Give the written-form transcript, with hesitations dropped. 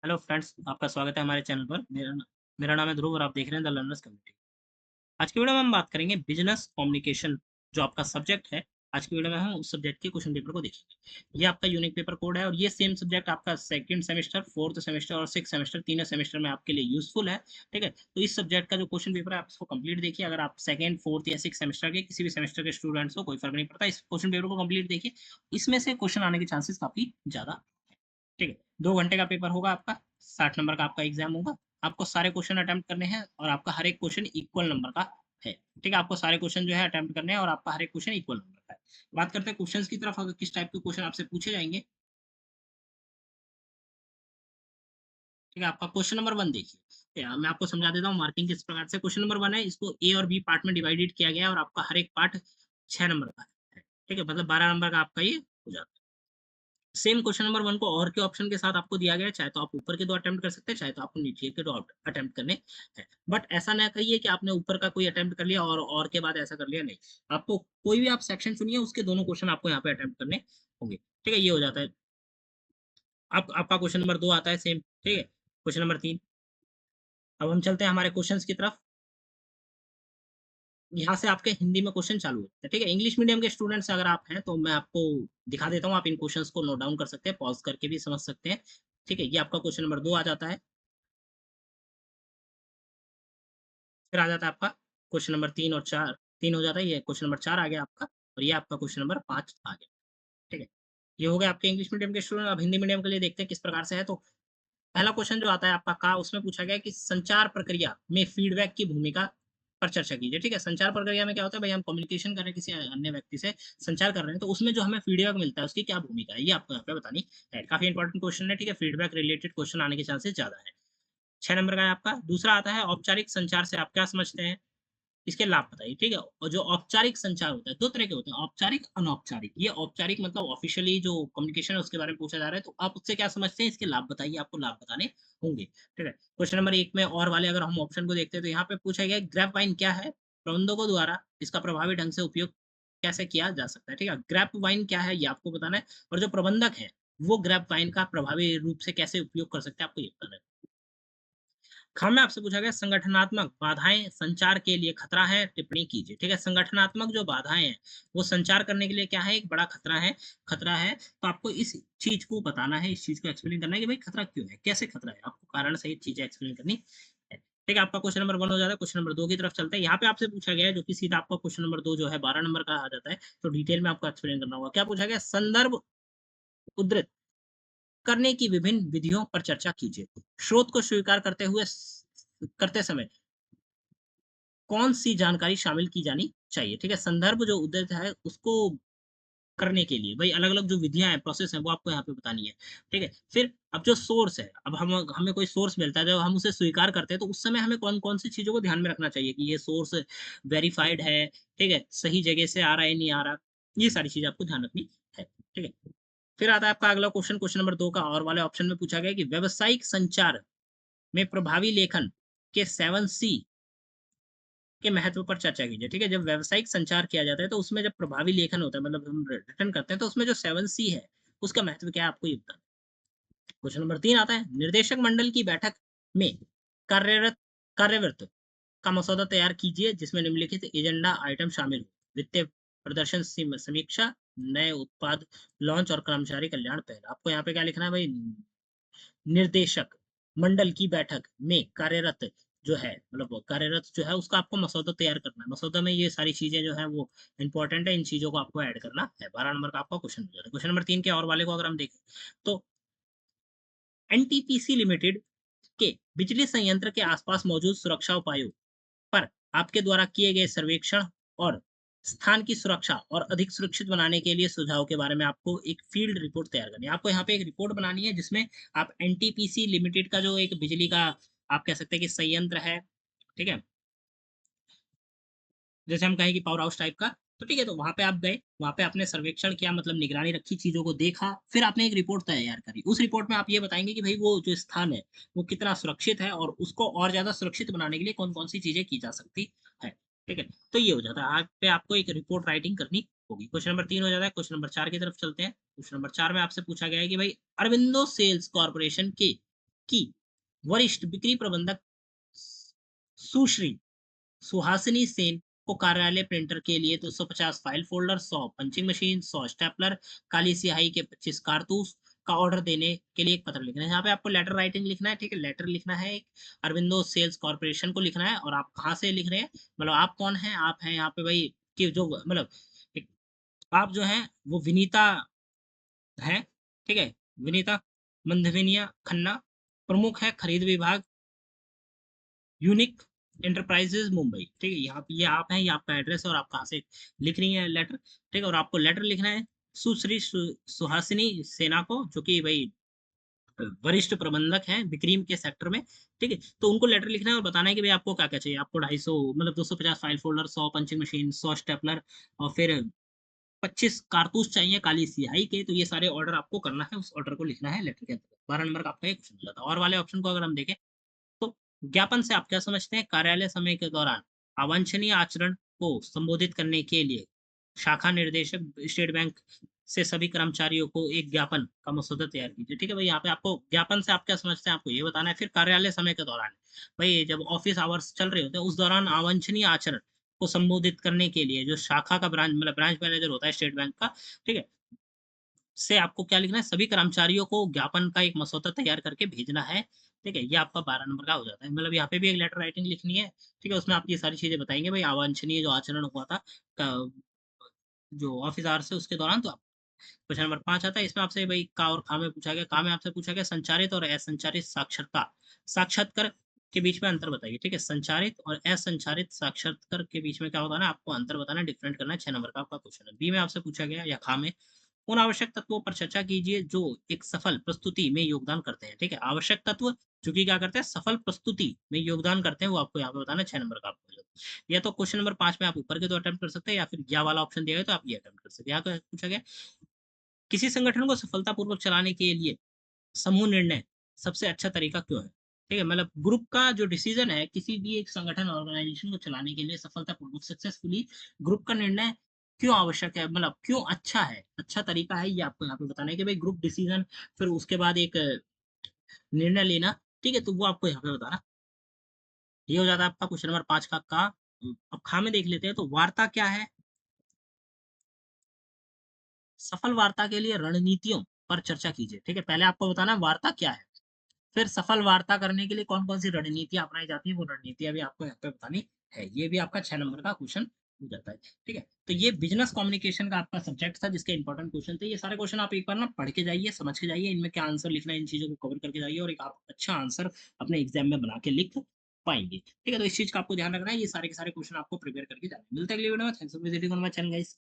Hello friends, आपका स्वागत है हमारे चैनल पर। मेरा नाम है ध्रुव और आप देख रहे हैं द लर्नर्स कम्युनिटी। आज की वीडियो में हम बात करेंगे बिजनेस कम्युनिकेशन, जो आपका सब्जेक्ट है। आज की वीडियो में हम उस सब्जेक्ट के क्वेश्चन पेपर को देखेंगे। ये आपका यूनिक पेपर कोड है और ये सेम सब्जेक्ट आपका सेकंड सेमेस्टर, फोर्थ सेमेस्टर और सिक्स सेमेस्टर, तीनों सेमेस्टर में आपके लिए यूजफुल है। ठीक है, तो इस सब्जेक्ट का जो क्वेश्चन पेपर है आप इसको कंप्लीट देखिए। अगर आप सेकंड, फोर्थ या सिक्स सेमेस्टर के किसी भी सेमेस्टर के स्टूडेंट्स हो, कोई फर्क नहीं पड़ता, इस क्वेश्चन पेपर को कंप्लीट देखिए। इसमें से क्वेश्चन आने के चांसेस काफी ज्यादा। ठीक है, 2 घंटे का पेपर होगा आपका, 60 नंबर का आपका एग्ज़ाम होगा। आपको सारे क्वेश्चन अटेम्प्ट करने हैं और आपका हर एक क्वेश्चन इक्वल नंबर का है। ठीक है, आपको सारे क्वेश्चन जो है अटेम्प्ट करने हैं और आपका हर एक क्वेश्चन इक्वल नंबर का है। बात करते हैं क्वेश्चंस की तरफ, अगर किस टाइप के क्वेश्चन आपसे पूछे जाएँगे। ठीक है, आपका क्वेश्चन नंबर 1 देखिए। मैं आपको समझा देता हूँ मार्किंग किस प्रकार से। क्वेश्चन नंबर 1 है, इसको ए और बी पार्ट में डिवाइडेड किया गया है और आपका हर एक पार्ट 6 नंबर का है। ठीक है, मतलब 12 नंबर का आपका ये हो जाता है। सेम क्वेश्चन नंबर 1 को और के ऑप्शन के साथ आपको दिया गया है, चाहे तो आप ऊपर के 2 अटेम्प्ट कर सकते हैं, चाहे तो आपको नीचे के 2 अटेम्प्ट करने हैं। बट ऐसा ना कहिए कि आपने ऊपर का कोई अटेम्प्ट कर लिया और के बाद ऐसा कर लिया, नहीं। आपको कोई भी आप सेक्शन चुनिए, उसके दोनों क्वेश्चन आपको यहाँ पे अटेम्प्ट करने होंगे। ठीक है, ये हो जाता है। आपका क्वेश्चन नंबर 2 आता है सेम, ठीक है। क्वेश्चन नंबर 3, अब हम चलते हैं हमारे क्वेश्चंस की तरफ। यहाँ से आपके हिंदी में क्वेश्चन चालू होते हैं, ठीक है। इंग्लिश मीडियम के स्टूडेंट्स अगर आप हैं तो मैं आपको दिखा देता हूँ, आप इन क्वेश्चंस को नोट डाउन कर सकते हैं, पॉज़ करके भी समझ सकते हैं। ठीक है, ये आपका क्वेश्चन नंबर 2 आ जाता है। फिर आ जाता है आपका क्वेश्चन नंबर 3 और 4, 3 हो जाता है, ये क्वेश्चन नंबर 4 आ गया आपका और ये आपका क्वेश्चन नंबर 5 आ गया, ठीक है। ये हो गया आपके इंग्लिश मीडियम के स्टूडेंट। अब हिंदी मीडियम के लिए देखते हैं किस प्रकार से है। तो पहला क्वेश्चन जो आता है आपका का, उसमें पूछा गया है कि संचार प्रक्रिया में फीडबैक की भूमिका पर चर्चा कीजिए। ठीक है, संचार प्रक्रिया में क्या होता है भाई, हम कम्युनिकेशन कर रहे हैं किसी अन्य व्यक्ति से, संचार कर रहे हैं, तो उसमें जो हमें फीडबैक मिलता है उसकी क्या भूमिका है, ये आपको यहाँ पे बतानी है। काफी इंपॉर्टेंट क्वेश्चन है, ठीक है। फीडबैक रिलेटेड क्वेश्चन आने के चांसेस ज्यादा है। 6 नंबर का है आपका। दूसरा आता है औपचारिक संचार से आप क्या समझते हैं, इसके लाभ बताइए। ठीक है, और जो औपचारिक संचार होता है 2 तरह के होते हैं, औपचारिक, अनौपचारिक। ये औपचारिक मतलब ऑफिशियली जो कम्युनिकेशन है उसके बारे में पूछा जा रहा है, तो आप उससे क्या समझते हैं, इसके लाभ बताइए, आपको लाभ बताने होंगे। ठीक है, क्वेश्चन नंबर 1 में और वाले अगर हम ऑप्शन को देखते हैं तो यहाँ पे पूछा गया है ग्रैप वाइन क्या है, प्रबंधकों द्वारा इसका प्रभावी ढंग से उपयोग कैसे किया जा सकता है। ठीक है, ग्रैप वाइन क्या है ये आपको बताना है और जो प्रबंधक है वो ग्रैप वाइन का प्रभावी रूप से कैसे उपयोग कर सकते हैं आपको ये बताना है। हाँ, में आपसे पूछा गया संगठनात्मक बाधाएँ संचार के लिए खतरा है, टिप्पणी कीजिए। ठीक है, संगठनात्मक जो बाधाएँ हैं, वो संचार करने के लिए क्या है, एक बड़ा खतरा है। तो आपको इस चीज़ को बताना है, इस चीज़ को एक्सप्लेन करना है कि भाई खतरा क्यों है, कैसे खतरा है, आपको कारण सहित चीज़ें एक्सप्लेन करनी है। ठीक है, आपका क्वेश्चन नंबर 1 हो जाता है। क्वेश्चन नंबर 2 की तरफ चलते हैं। यहाँ पे आपसे पूछा गया है जो कि सीधा आपका क्वेश्चन नंबर 2 जो है 12 नंबर का आ जाता है, तो डिटेल में आपको एक्सप्लेन करना होगा। क्या पूछा गया, संदर्भ उद्धृत करने की विभिन्न विधियों पर चर्चा कीजिए। स्रोत को स्वीकार करते समय कौन-सी जानकारी शामिल की जानी चाहिए? ठीक है, संदर्भ जो उद्धृत है उसको करने के लिए भई अलग-अलग जो विधियाँ हैं, प्रोसेस है वो आपको यहाँ पे बतानी है। ठीक है? फिर अब जो सोर्स है, अब हम हमें कोई सोर्स मिलता है, जब हम उसे स्वीकार करते हैं तो उस समय हमें कौन-कौन सी चीज़ों को ध्यान में रखना चाहिए कि ये सोर्स वेरिफाइड है, ठीक है? सही जगह से आ रहा है, नहीं आ रहा। ये सारी चीज़ें आपको ध्यान रखनी है। ठीक है? फिर आता है आपका अगला क्वेश्चन, क्वेश्चन नंबर 2 का और वाले ऑप्शन में पूछा गया है कि व्यावसायिक संचार में प्रभावी लेखन के 7 सी के महत्व पर चर्चा कीजिए। ठीक है, जब व्यावसायिक संचार किया जाता है तो उसमें जब प्रभावी लेखन होता है, मतलब हम रिटर्न करते हैं, तो उसमें जो 7 सी है उसका महत्व क्या है आपको ये बताना है। क्वेश्चन नंबर 3 आता है, निर्देशक मंडल की बैठक में कार्यरत कार्यवृत्त का मसौदा तैयार कीजिए जिसमें निम्नलिखित एजेंडा आइटम शामिल हो। वित्तीय प्रदर्शन समीक्षा, नए उत्पाद लॉन्च और कर्मचारी कल्याण पहल। आपको यहाँ पे क्या लिखना है भाई, निर्देशक मंडल की बैठक में कार्यरत जो है, मतलब कार्यरत जो है उसका आपको मसौदा तैयार करना है। मसौदा में ये सारी चीजें जो है वो इंपॉर्टेंट है, इन चीजों को आपको ऐड करना है। 12 नंबर का आपका क्वेश्चन हो जाता है। क्वेश्चन नंबर 3 के और वाले को अगर हम देखें तो एनटीपीसी लिमिटेड के बिजली संयंत्र के आसपास मौजूद सुरक्षा उपायों पर आपके द्वारा किए गए सर्वेक्षण और स्थान की सुरक्षा और अधिक सुरक्षित बनाने के लिए सुझाव के बारे में आपको एक फील्ड रिपोर्ट तैयार करनी है। आपको यहाँ पे एक रिपोर्ट बनानी है जिसमें आप एनटीपीसी लिमिटेड का जो एक बिजली का आप कह सकते हैं कि संयंत्र है, ठीक है, जैसे हम कहें कि पावर हाउस टाइप का, तो ठीक है, तो वहाँ पे आप गए, वहाँ पे आपने सर्वेक्षण किया, मतलब निगरानी रखी, चीज़ों को देखा, फिर आपने एक रिपोर्ट तैयार करी। उस रिपोर्ट में आप ये बताएँगे कि भई वो जो स्थान है, वो कितना सुरक्षित है और उसको और ज़्यादा सुरक्षित बनाने के लिए कौन-कौन सी चीज़ें की जा सकती है। ठीक है? तो ये हो जाता है, आप पे आपको एक रिपोर्ट राइटिंग करनी होगी। क्वेश्चन नंबर 3 हो जाता है, क्वेश्चन नंबर 4 की तरफ चलते हैं। क्वेश्चन नंबर 4 में आपसे पूछा गया है कि भई अरबिंदो सेल्स कॉर्पोरेशन के कि वरिष्ठ बिक्री प्रबंधक सुश्री सुहासिनी सेन को कार्यालय प्रिंटर के लिए 250 file folder, 100 punching machine, 100 stapler, काली स्याही के 25 कारतूस का ऑर्डर देने के लिए एक पत्र लिखना है। यहाँ पे आपको लेटर राइटिंग लिखना है, ठीक है? लेटर लिखना है एक अरविंदो सेल्स कॉर्पोरेशन को लिखना है और आप कहाँ से लिख रहे हैं? मतलब आप कौन हैं? आप हैं यहाँ पे भाई कि जो मतलब एक आप जो हैं वो विनीता हैं, ठीक है? विनीता मंधविनिया खन्ना, प्रमुख है खरीद विभाग यूनिक एंटरप्राइजेज मुंबई, ठीक है? यहाँ पे ये आप हैं, ये आपका एड्रेस है और आप कहाँ से लिख रही हैं लेटर, ठीक है? और आपको लेटर लिखना है सुश्री सुहासिनी सेना को, जो कि भाई वरिष्ठ प्रबंधक हैं विक्रीम के सेक्टर में, ठीक है? तो उनको लेटर लिखना है और बताना है कि भाई आपको क्या-क्या चाहिए। आपको 250 मतलब 250 file folder, 100 punching machine, 100 stapler और फिर 25 कारतूस चाहिए काली स्याही के, तो ये सारे ऑर्डर आपको करना है, उस ऑर्डर को लिखना है लेटर के अंदर। 12 नंबर का आपका ये क्वेश्चन हो जाता है। और वाले ऑप्शन को अगर हम देखें तो ज्ञापन से आप क्या समझते हैं? कार्यालय समय के दौरान अवांछनीय आचरण को संबोधित करने के लिए शाखा निर्देशक स्टेट बैंक से सभी कर्मचारियों को एक ज्ञापन का मसौदा तैयार कीजिए। ठीक है भाई, यहाँ पे आपको ज्ञापन से आप क्या समझते हैं, आपको ये बताना है। फिर कार्यालय समय के दौरान भाई जब ऑफिस आवर्स चल रहे होते हैं उस दौरान अवांछनीय आचरण को संबोधित करने के लिए जो शाखा का ब्रांच मतलब ब्रांच मैनेजर होता है स्टेट बैंक का, ठीक है, से आपको क्या लिखना है, सभी कर्मचारियों को ज्ञापन का एक मसौदा तैयार करके भेजना है। ठीक है? ये आपका 12 नंबर का हो जाता है। मतलब यहाँ पे भी एक लेटर राइटिंग लिखनी है, ठीक है? उसमें आप ये सारी चीज़ें बताएँगे भई अवांछनीय जो आचरण हुआ था क जो ऑफ़िस आवर्स है उसके दौरान, तो आप क्वेश्चन नंबर 5 आता है, इसमें आपसे भई का और खा में पूछा गया। का में आपसे पूछा गया संचारित और असंचारित साक्षरता साक्षात्कार के बीच में अंतर बताइए, ठीक है? संचारित और असंचारित साक्षात्कार के बीच में क्या होता है ना, आपको अंतर बताना है, डिफरेंट करना है, 6 नंबर का आपका क्वेश्चन है। बी में आपसे पूछा गया या खा में उन आवश्यक तत्वों पर चर्चा कीजिए जो एक सफल प्रस्तुति में योगदान करते हैं, ठीक है? आवश्यक तत्व जो कि क्या करते हैं, सफल प्रस्तुति में योगदान करते हैं, वो आपको यहाँ पे बताना है, 6 नंबर का आपको जो या तो क्वेश्चन नंबर 5 में आप ऊपर के 2 अटेम्प्ट कर सकते हैं या फिर या वाला ऑप्शन दिया गया तो आप ये अटेम्प्ट कर सकते हैं। यहाँ पे पूछा गया, किसी संगठन को सफलतापूर्वक चलाने के लिए समूह निर्णय सबसे अच्छा तरीका क्यों है? ठीक है? मतलब ग्रुप का जो डिसीज़न है, किसी भी एक संगठन ऑर्गनाइज़ेशन को चलाने के लिए सफलतापूर्वक सक्सेसफुली ग्रुप का निर्णय क्यों आवश्यक है? मतलब क्यों अच्छा है? अच्छा तरीका है ये आपको यहाँ पे बताना है कि भाई ग्रुप डिसीज़न फिर उसके बाद एक निर्णय लेना, ठीक है? तो वो आपको यहाँ पे बताना। ये हो जाता है आपका क्वेश्चन नंबर 5 का। अब खा में देख लेते हैं तो वार्ता क्या है? सफल वार्ता के लिए रणनीतियों पर चर्चा कीजिए, ठीक है? पहले आपको बताना है वार्ता क्या है? फिर सफल वार्ता करने के लिए कौन-कौन सी रणनीतियाँ अपनाई जाती हैं, वो रणनीतियाँ भी आपको यहाँ पे बतानी है। ये भी आपका 6 नंबर का क्वेश्चन हो जाता है, ठीक है? तो ये बिज़नेस कम्युनिकेशन का आपका सब्जेक्ट था जिसके इंपॉर्टेंट क्वेश्चन थे। ये सारे क्वेश्चन आप एक बार ना पढ़ के जाइए, समझ के जाइए, इनमें क्या आंसर लिखना है, इन चीज़ों को कवर करके जाइए और एक आप अच्छा आंसर अपने एग्ज़ाम में बना के लिख पाएँगे, ठीक है? तो इस चीज़ का आपको ध्यान रखना है, ये सारे के सारे क्वेश्चन आपको प्रिपेयर करके जाने हैं। मिलते हैं अगली वीडियो में। Thanks for visiting on my channel guys.